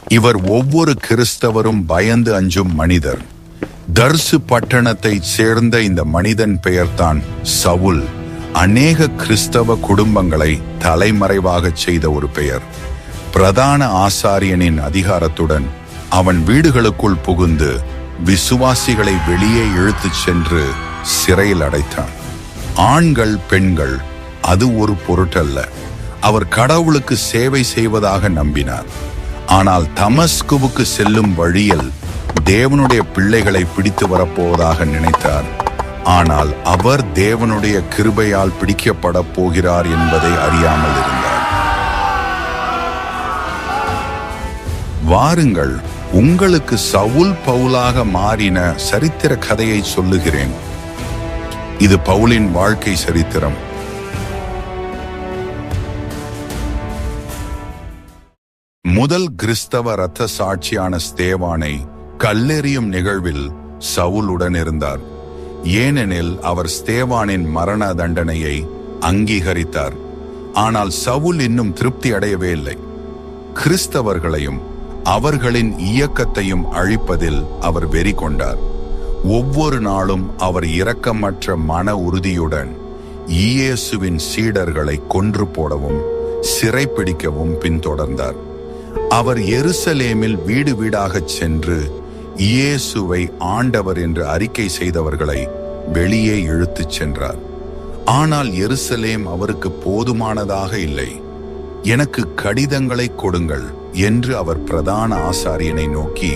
இவர் ஒவ்வொரு கிறிஸ்தவரும் பயந்து அஞ்சும் மனிதர். தர்சு பட்டணத்தைச் சேர்ந்த இந்த மனிதன் பெயர்தான் சவுல். அநேக கிறிஸ்தவ குடும்பங்களை தலைமறைவாகச் செய்த ஒரு பெயர். பிரதான ஆசாரியனின் அதிகாரத்துடன் அவன் வீடுகளுக்குள் புகுந்து விசுவாசிகளை வெளியே இழுத்துச் சென்று சிறையில் அடைத்தான். ஆண்கள் பெண்கள் அது ஒரு பொருட்டல்ல. அவர் கடவுளுக்கு சேவை செய்வதாக நம்பினார். ஆனால் தமஸ்குவுக்கு செல்லும் வழியில் தேவனுடைய பிள்ளைகளை பிடித்து வரப்போவதாக நினைத்தார். ஆனால் அவர் தேவனுடைய கிருபையால் பிடிக்கப்பட போகிறார் என்பதை அறியாமல் இருந்தார். வாருங்கள், உங்களுக்கு சவுல் பவுலாக மாறின சரித்திர கதையை சொல்லுகிறேன். இது பவுலின் வாழ்க்கை சரித்திரம். முதல் கிறிஸ்தவ இரத்த சாட்சியான ஸ்தேவானை கல்லெறியும் நிகழ்வில் சவுல் உடன் இருந்தார். ஏனெனில் அவர் ஸ்தேவானின் மரண தண்டனையை அங்கீகரித்தார். ஆனால் சவுல் இன்னும் திருப்தி அடையவே இல்லை. கிறிஸ்தவர்களையும் அவர்களின் இயக்கத்தையும் அழிப்பதில் அவர் வெறி கொண்டார். ஒவ்வொரு நாளும் அவர் இரக்கமற்ற மன உறுதியுடன் இயேசுவின் சீடர்களை கொன்று போடவும் சிறைப்பிடிக்கவும் பின்தொடர்ந்தார். அவர் எருசலேமில் வீடு வீடாகச் சென்று இயேசுவை ஆண்டவர் என்று அறிக்கை செய்தவர்களை வெளியே இழுத்துச் சென்றார். ஆனால் எருசலேம் அவருக்கு போதுமானதாக இல்லை. எனக்கு கடிதங்களை கொடுங்கள் என்று அவர் பிரதான ஆசாரியனை நோக்கி,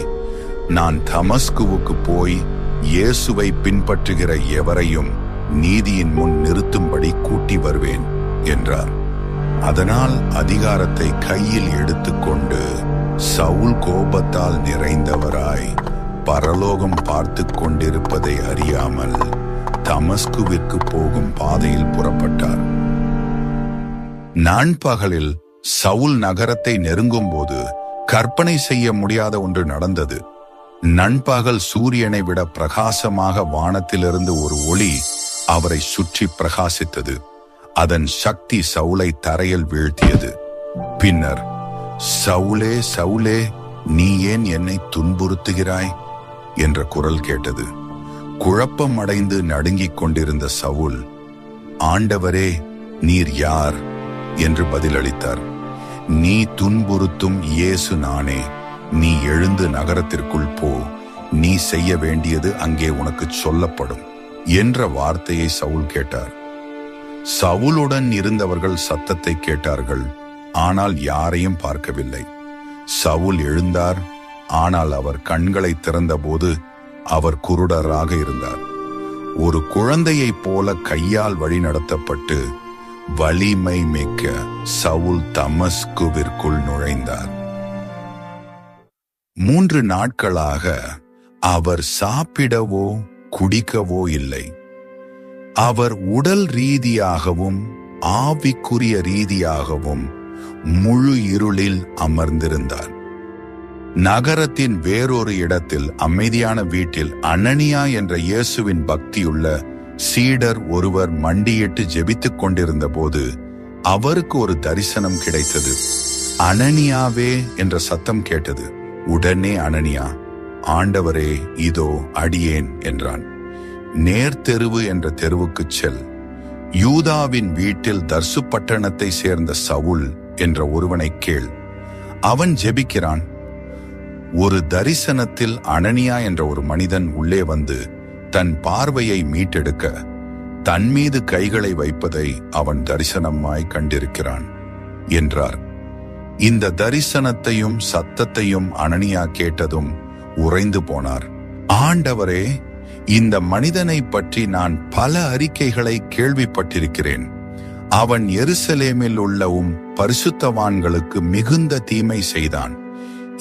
நான் தமஸ்குவுக்கு போய் இயேசுவை பின்பற்றுகிற எவரையும் நீதியின் முன் நிறுத்தும்படி கூட்டி வருவேன் என்றார். அதனால் அதிகாரத்தை கையில் எடுத்துக்கொண்டு சவுல் கோபத்தால் நிறைந்தவராய் பரலோகம் பார்த்து கொண்டிருப்பதை அறியாமல் தமஸ்குவிற்கு போகும் பாதையில் புறப்பட்டார். நண்பகலில் சவுல் நகரத்தை நெருங்கும் போது கற்பனை செய்ய முடியாத ஒன்று நடந்தது. நண்பகல் சூரியனை விட பிரகாசமாக வானத்திலிருந்து ஒரு ஒளி அவரை சுற்றி பிரகாசித்தது. அதன் சக்தி சவுலை தரையில் வீழ்த்தியது. பின்னர், சவுலே சவுலே, நீ ஏன் என்னை துன்புறுத்துகிறாய் என்ற குரல் கேட்டது. குழப்பம் அடைந்து நடுங்கிக் கொண்டிருந்த சவுல், ஆண்டவரே, நீர் யார் என்று பதிலளித்தார். நீ துன்புறுத்தும் இயேசு நானே. நீ எழுந்து நகரத்திற்குள் போ. நீ செய்ய வேண்டியது அங்கே உனக்கு சொல்லப்படும் என்ற வார்த்தையை சவுல் கேட்டார். சவுலுடன் இருந்தவர்கள் சத்தத்தை கேட்டார்கள், ஆனால் யாரையும் பார்க்கவில்லை. சவுல் எழுந்தார். ஆனால் அவர் கண்களை திறந்தபோது அவர் குருடராக இருந்தார். ஒரு குழந்தையைப் போல கையால் வழிநடத்தப்பட்டு வலிமை மிக்க சவுல் தமஸ்குவிற்குள் நுழைந்தார். 3 நாட்களாக அவர் சாப்பிடவோ குடிக்கவோ இல்லை. அவர் உடல் ரீதியாகவும் ஆவிக்குரிய ரீதியாகவும் முழு இருளில் அமர்ந்திருந்தார். நகரத்தின் வேறொரு இடத்தில் அமைதியான வீட்டில் அனனியா என்ற இயேசுவின் பக்தியுள்ள சீடர் ஒருவர் மண்டியிட்டு ஜெபித்துக் கொண்டிருந்த போது அவருக்கு ஒரு தரிசனம் கிடைத்தது. அனனியாவே என்ற சத்தம் கேட்டது. உடனே அனனியா, ஆண்டவரே, இதோ அடியேன் என்றான். நேர்தெருவு என்ற தெருவுக்குச் செல். யூதாவின் வீட்டில் தர்சு பட்டணத்தை சேர்ந்த சவுல் என்ற ஒருவனை கேள். அவன் ஜெபிக்கிறான். ஒரு தரிசனத்தில் அனனியா என்ற ஒரு மனிதன் உள்ளே வந்து தன் பார்வையை மீட்டெடுக்க தன் மீது கைகளை வைப்பதை அவன் தரிசனமாய் கண்டிருக்கிறான் என்றார். இந்த தரிசனத்தையும் சத்தத்தையும் அனனியா கேட்டதும் உறைந்து போனார். ஆண்டவரே, இந்த மனிதனை பற்றி நான் பல அறிக்கைகளை கேள்விப்பட்டிருக்கிறேன். அவன் எருசலேமில் உள்ள பரிசுத்தவான்களுக்கு மிகுந்த தீமை செய்தான்.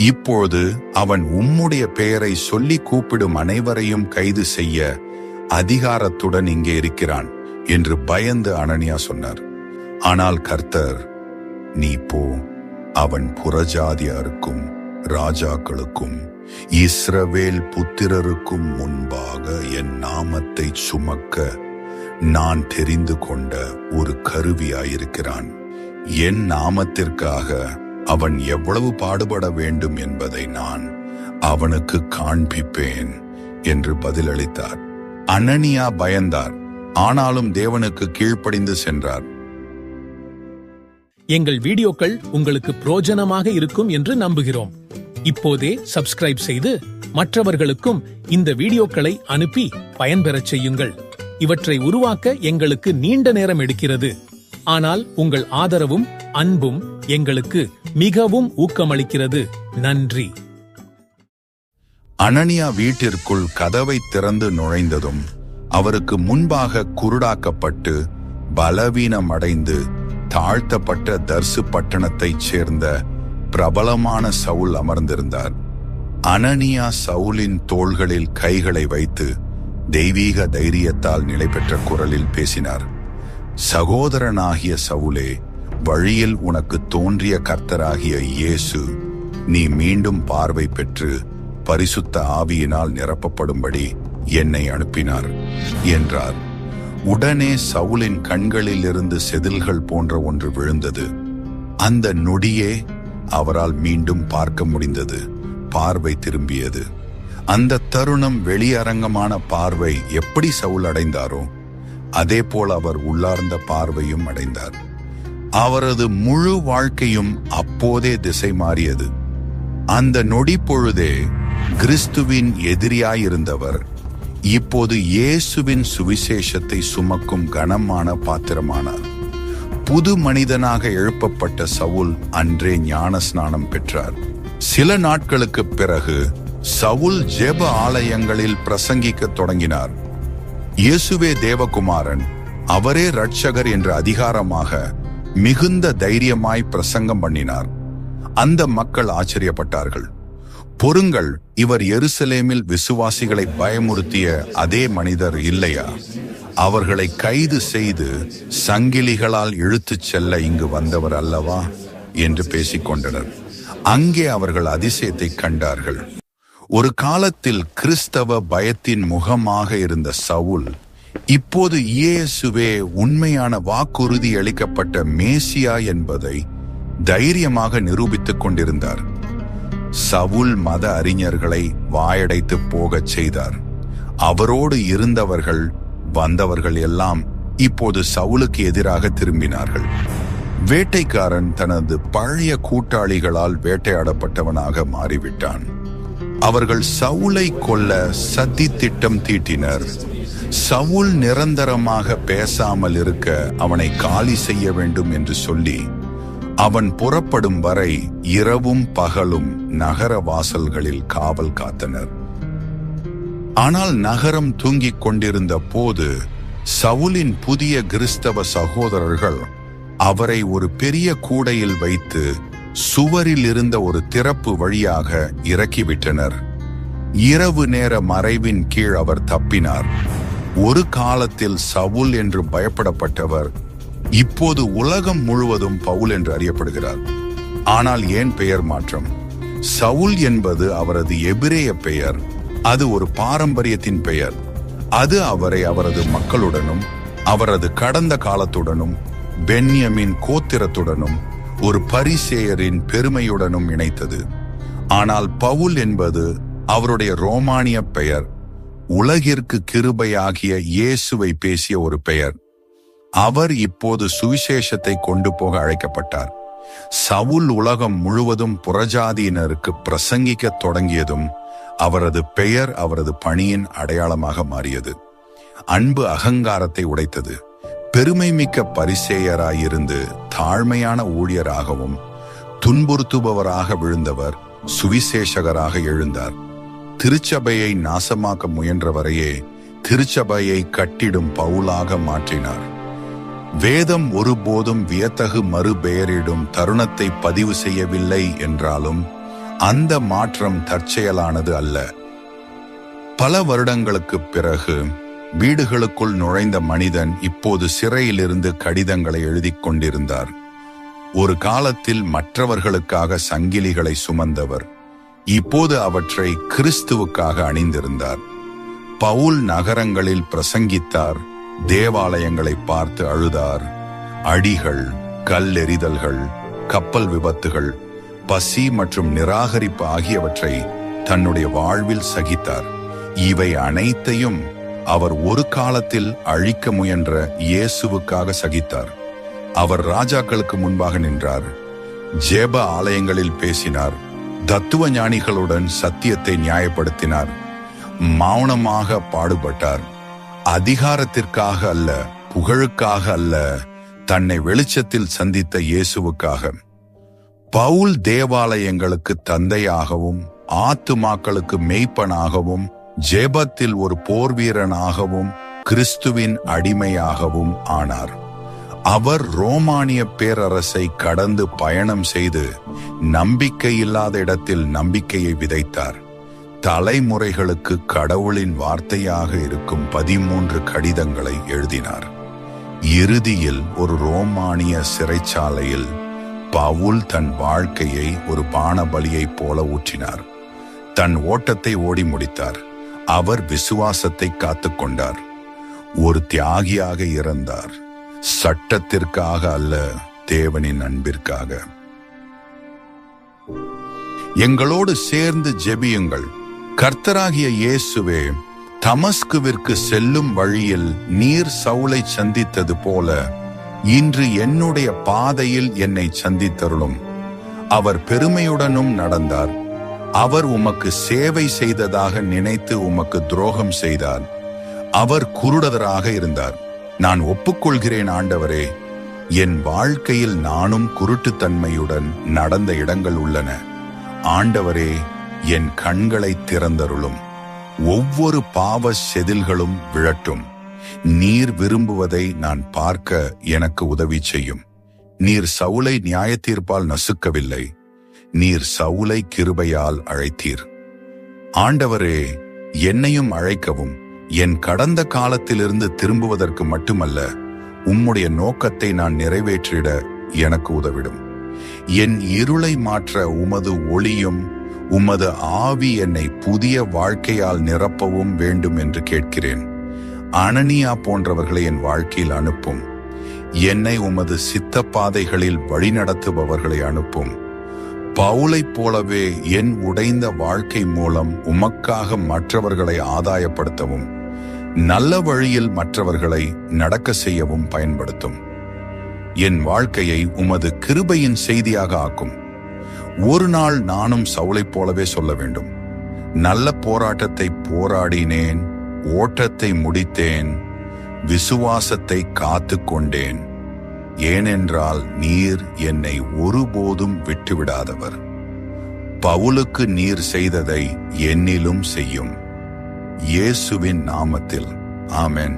இப்போது அவன் உம்முடைய பெயரை சொல்லி கூப்பிடும் அனைவரையும் கைது செய்ய அதிகாரத்துடன் இங்கே இருக்கிறான் என்று பயந்து அனனியா சொன்னார். ஆனால் கர்த்தர், நீ போ, அவன் புறஜாதியாருக்கும் ராஜாக்களுக்கும் இஸ்ரவேல் புத்திரருக்கும் முன்பாக என் நாமத்தை சுமக்க நான் தெரிந்து கொண்ட ஒரு கருவியாயிருக்கிறான். என் நாமத்திற்காக அவன் எவ்வளவு பாடுபட வேண்டும் என்பதை நான் அவனுக்கு காண்பிப்பேன் என்று பதிலளித்தார். அனனியா பயந்தார், ஆனாலும் தேவனுக்கு கீழ்ப்படிந்து சென்றார். எங்கள் வீடியோக்கள் உங்களுக்கு பிரோஜனமாக இருக்கும் என்று நம்புகிறோம். இப்போதே சப்ஸ்கிரைப் செய்து மற்றவர்களுக்கும் இந்த வீடியோக்களை அனுப்பி பயன்பெறச் செய்யுங்கள். இவற்றை உருவாக்க எங்களுக்கு நீண்ட நேரம் எடுக்கிறது. ஆனால் உங்கள் ஆதரவும் அன்பும் எங்களுக்கு மிகவும் ஊக்கமளிக்கிறது. நன்றி. அனனியா வீட்டிற்குள் கதவை திறந்து நுழைந்ததும் அவருக்கு முன்பாக குருடாக்கப்பட்டு பலவீனமடைந்து தாழ்த்தப்பட்ட தர்சு பட்டணத்தைச் சேர்ந்த பிரபலமான சவுல் அமர்ந்திருந்தார். அனனியா சவுலின் தோள்களில் கைகளை வைத்து தெய்வீக தைரியத்தால் நிலை பெற்ற குரலில் பேசினார். சகோதரனாகிய சவுலே, வழியில் உனக்கு தோன்றிய கர்த்தராகிய இயேசு நீ மீண்டும் பார்வை பெற்று பரிசுத்த ஆவியினால் நிரப்பப்படும்படி என்னை அனுப்பினார் என்றார். உடனே சவுலின் கண்களில் இருந்து செதில்கள் போன்ற ஒன்று விழுந்தது. அந்த நொடியே அவரால் மீண்டும் பார்க்க முடிந்தது. பார்வை திரும்பியது. அந்த தருணம் வெளியரங்கமான பார்வை எப்படி சவுல் அடைந்தாரோ அதே போல் அவர் உள்ளார்ந்த பார்வையும் அடைந்தார். அவரது முழு வாழ்க்கையும் அப்போதே திசை மாறியது. அந்த நொடி பொழுதே கிறிஸ்துவின் எதிரியாயிருந்தவர் இப்போது இயேசுவின் சுவிசேஷத்தை சுமக்கும் கனமான பாத்திரமானார். புது மனிதனாக எழுப்பப்பட்ட சவுல் அன்றே ஞான ஸ்நானம் பெற்றார். சில நாட்களுக்கு பிறகு சவுல் ஜெப ஆலயங்களில் பிரசங்கிக்க தொடங்கினார். இயேசுவே தேவகுமாரன், அவரே இரட்சகர் என்ற அதிகாரமாக மிகுந்த தைரியமாய் பிரசங்கம் பண்ணினார். அந்த மக்கள் ஆச்சரியப்பட்டார்கள். பொறுங்கள், இவர் எருசலேமில் விசுவாசிகளை பயமுறுத்திய அதே மனிதர் இல்லையா? அவர்களை கைது செய்து சங்கிலிகளால் இழுத்துச் செல்ல இங்கு வந்தவர் அல்லவா என்று பேசிக்கொண்டனர். அங்கே அவர்கள் அதிசயத்தை கண்டார்கள். ஒரு காலத்தில் கிறிஸ்தவ பயத்தின் முகமாக இருந்த சவுல் இப்போது இயேசுவே உண்மையான வாக்குறுதி அளிக்கப்பட்ட மேசியா என்பதை தைரியமாக நிரூபித்துக் கொண்டிருந்தார். சவுல் மத அறிஞர்களை வாயடைத்து போகச் செய்தார். அவரோடு இருந்தவர்கள் வந்தவர்கள் எல்லாம் இப்போது சவுலுக்கு எதிராக திரும்பினார்கள். வேட்டைக்காரன் தனது பழைய கூட்டாளிகளால் வேட்டையாடப்பட்டவனாக மாறிவிட்டான். அவர்கள் சவுலை கொல்ல சதி திட்டம் தீட்டினர். சவுல் நிரந்தரமாக பேசாமல் இருக்க அவனை காலி செய்ய வேண்டும் என்று சொல்லி அவன் புறப்படும் வரை இரவும் பகலும் நகர வாசல்களில் காவல் காத்தனர். ஆனால் நகரம் தூங்கிக் கொண்டிருந்த போது சவுலின் புதிய கிறிஸ்தவ சகோதரர்கள் அவரை ஒரு பெரிய கூடையில் வைத்து சுவரில் இருந்த ஒரு திறப்பு வழியாக இறக்கிவிட்டனர். இரவு நேர மறைவின் கீழ் அவர் தப்பினார். ஒரு காலத்தில் சவுல் என்று பயப்படப்பட்டவர் இப்போது உலகம் முழுவதும் பவுல் என்று அறியப்படுகிறார். ஆனால் ஏன் பெயர் மாற்றம்? சவுல் என்பது அவரது எபிரேய பெயர். அது ஒரு பாரம்பரியத்தின் பெயர். அது அவரை அவரது மக்களுடனும் அவரது கடந்த காலத்துடனும் பென்யமின் கோத்திரத்துடனும் ஒரு பரிசேயரின் பெருமையுடனும் இணைத்தது. ஆனால் பவுல் என்பது அவருடைய ரோமானிய பெயர். உலகிற்கு கிருபையாகிய இயேசுவை பேசிய ஒரு பெயர். அவர் இப்போது சுவிசேஷத்தை கொண்டு போக அழைக்கப்பட்டார். சவுல் உலகம் முழுவதும் புறஜாதியினருக்கு பிரசங்கிக்க தொடங்கியதும் அவரது பெயர் அவரது பணியின் அடையாளமாக மாறியது. அன்பு அகங்காரத்தை உடைத்தது. பெருமை மிக்க பரிசேயராயிருந்து தாழ்மையான ஊழியராகவும் துன்புறுத்துபவராக விழுந்தவர் சுவிசேஷகராக எழுந்தார். திருச்சபையை நாசமாக்க முயன்றவரையே திருச்சபையை கட்டிடும் பவுலாக மாற்றினார். வேதம் ஒருபோதும் வியத்தகு மறுபெயரிடும் தருணத்தை பதிவு செய்யவில்லை என்றாலும் அந்த மாற்றம் தற்செயலானது அல்ல. பல வருடங்களுக்கு பிறகு வீடுகளுக்குள் நுழைந்த மனிதன் இப்போது சிறையிலிருந்து கடிதங்களை எழுதிக் கொண்டிருந்தார். ஒரு காலத்தில் மற்றவர்களுக்காக சங்கிலிகளை சுமந்தவர் இப்போது அவற்றை கிறிஸ்துவுக்காக அணிந்திருந்தார். பவுல் நகரங்களில் பிரசங்கித்தார். தேவாலயங்களை பார்த்து அழுதார். அடிகள், கல்லெறிதல்கள், கப்பல் விபத்துகள், பசி மற்றும் நிராகரிப்பு ஆகியவற்றை தன்னுடைய வாழ்வில் சகித்தார். இவை அனைத்தையும் அவர் ஒரு காலத்தில் அழிக்க முயன்ற இயேசுவுக்காக சகித்தார். அவர் ராஜாக்களுக்கு முன்பாக நின்றார், ஜெப ஆலயங்களில் பேசினார், தத்துவ ஞானிகளுடன் சத்தியத்தை நியாயப்படுத்தினார், மௌனமாக பாடுபட்டார். அதிகாரத்திற்காக அல்ல, புகழுக்காக அல்ல, தன்னை வெளிச்சத்தில் சந்தித்த இயேசுவுக்காக. பவுல் தேவாலயங்களுக்கு தந்தையாகவும், ஆத்துமாக்களுக்கு மேய்ப்பனாகவும், ஜெபத்தில் ஒரு போர் வீரனாகவும், கிறிஸ்துவின் அடிமையாகவும் ஆனார். அவர் ரோமானிய பேரரசை கடந்து பயணம் செய்து நம்பிக்கை இல்லாத இடத்தில் நம்பிக்கையை விதைத்தார். தலைமுறைகளுக்கு கடவுளின் வார்த்தையாக இருக்கும் 13 கடிதங்களை எழுதினார். இறுதியில் ஒரு ரோமானிய சிறைச்சாலையில் பவுல் தன் வாழ்க்கையை ஒரு பானபலியைப் போல ஊற்றினார். தன் ஓட்டத்தை ஓடி முடித்தார். அவர் விசுவாசத்தை காத்துக்கொண்டார். ஒரு தியாகியாக இறந்தார். சட்டத்திற்காக அல்ல, தேவனின் அன்பிற்காக. எங்களோடு சேர்ந்து ஜெபியுங்கள். கர்த்தராகிய இயேசுவே, தமஸ்குவிற்கு செல்லும் வழியில் நீர் சவுலை சந்தித்தது போல இன்று என்னுடைய பாதையில் என்னை சந்தித்தருளும். அவர் பெருமையுடனும் நடந்தார். அவர் உமக்கு சேவை செய்ததாக நினைத்து உமக்கு துரோகம் செய்தார். அவர் குருடராக இருந்தார். நான் ஒப்புக்கொள்கிறேன் ஆண்டவரே, என் வாழ்க்கையில் நானும் குருட்டுத்தன்மையுடன் நடந்த இடங்கள் உள்ளன. ஆண்டவரே, என் கண்களை திறந்தருளும். ஒவ்வொரு பாவ செதில்களும் விழட்டும். நீர் விரும்புவதை நான் பார்க்க எனக்கு உதவி செய்யும். நீர் சவுலை நியாயத்தீர்ப்பால் நசுக்கவில்லை, நீர் சவுலை கிருபையால் அழைத்தீர். ஆண்டவரே, என்னையும் அழைக்கவும். என் கடந்த காலத்திலிருந்து திரும்புவதற்கு மட்டுமல்ல, உம்முடைய நோக்கத்தை நான் நிறைவேற்றிட எனக்கு உதவிடும். என் இருளை மாற்ற உமது ஒளியும் உமது ஆவி என்னை புதிய வாழ்க்கையால் நிரப்பவும் வேண்டும் என்று கேட்கிறேன். அனனியா போன்றவர்களை என் வாழ்க்கையில் அனுப்பும். என்னை உமது சித்த பாதைகளில் வழிநடத்துபவர்களை அனுப்பும். பவுலைப் போலவே என் உடைந்த வாழ்க்கை மூலம் உமக்காக மற்றவர்களை ஆதாயப்படுத்தவும், நல்ல வழியில் மற்றவர்களை நடக்க செய்யவும் பயன்படுத்தும். என் வாழ்க்கையை உமது கிருபையின் செய்தியாக ஆக்கும். ஒரு நாள் நானும் சவுலைப் போலவே சொல்ல வேண்டும், நல்ல போராட்டத்தை போராடினேன், ஓட்டத்தை முடித்தேன், விசுவாசத்தை காத்து கொண்டேன். ஏனென்றால் நீர் என்னை ஒருபோதும் விட்டுவிடாதவர். பவுலுக்கு நீர் செய்ததை என்னிலும் செய்யும். இயேசுவின் நாமத்தில் ஆமென்.